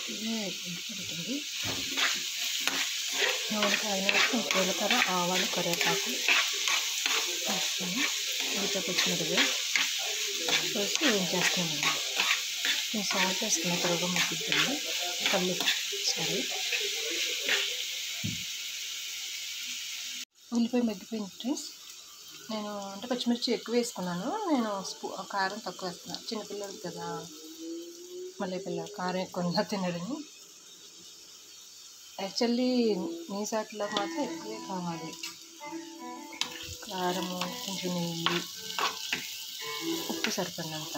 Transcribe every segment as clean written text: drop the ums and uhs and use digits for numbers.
ఉడుకుతుంది. నూనె కాగిన కొంచెం జీలకర్ర, ఆవాలు, కరివేపాకు వేసుకొని ఉల్లిపాయ పచ్చిమిరపకాయ వేసి వేయించేస్తున్నాను. నేను సాల్ట్ వేసుకున్న త్వరగా మగ్గుతుంది. ఉల్లిపాయ మగ్గిపోయింది ఫ్రెండ్స్. నేను అంటే పచ్చిమిర్చి ఎక్కువ వేసుకున్నాను. నేను కారం తక్కువ వేస్తున్నాను. చిన్నపిల్లలకి కదా, మళ్ళీ పిల్లలు కారం ఎక్కువ తినడని. యాక్చువల్లీ నీ సాటిలో మాత్రం ఎక్కువే కావాలి. కారము, కొంచెం నెయ్యి, ఉప్పు సరిపడినంత.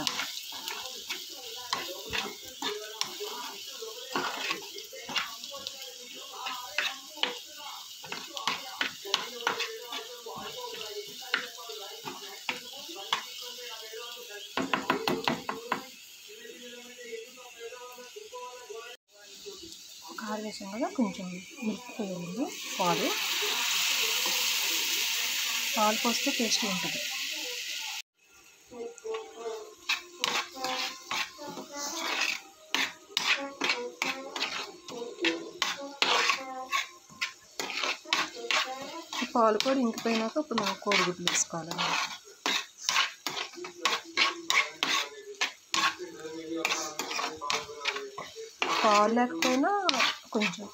కారం వేసాం కదా, కొంచెం మిరపకాయలు, పాలు పోస్తే టేస్ట్ ఉంటుంది. పాలు కూడా ఇంకిపోయినాక ఇప్పుడు మనం కోడిగుడ్లు వేసుకోవాలండి. పాలు లేకపోయినా కొంచెం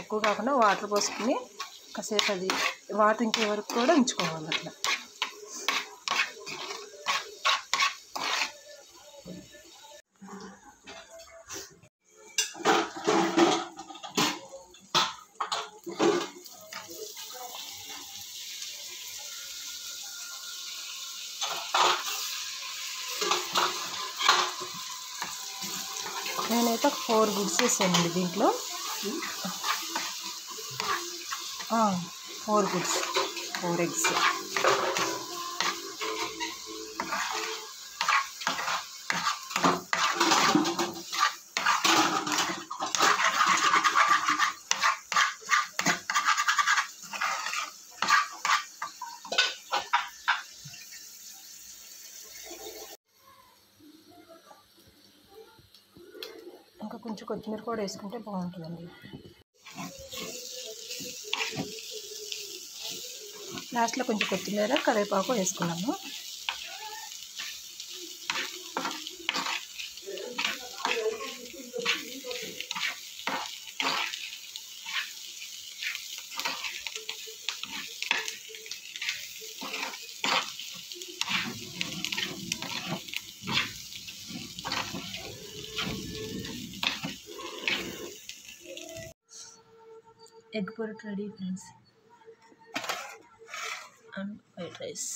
ఎక్కువ కాకుండా వాటర్ పోసుకుని కాసేపు అది వాటర్ ఇంకే వరకు కూడా ఉంచుకోవాలి. అట్లా నేనైతే 4 గుడ్స్ వేసానండి దీంట్లో. 4 గుడ్స్, 4 ఎగ్స్. ఇంకా కొంచెం కొత్తిమీర కూడా వేసుకుంటే బాగుంటుందండి. లాస్ట్లో కొంచెం కొత్తిమీర, కరివేపాకు వేసుకున్నాము. Egg porotta ready friends, and white rice.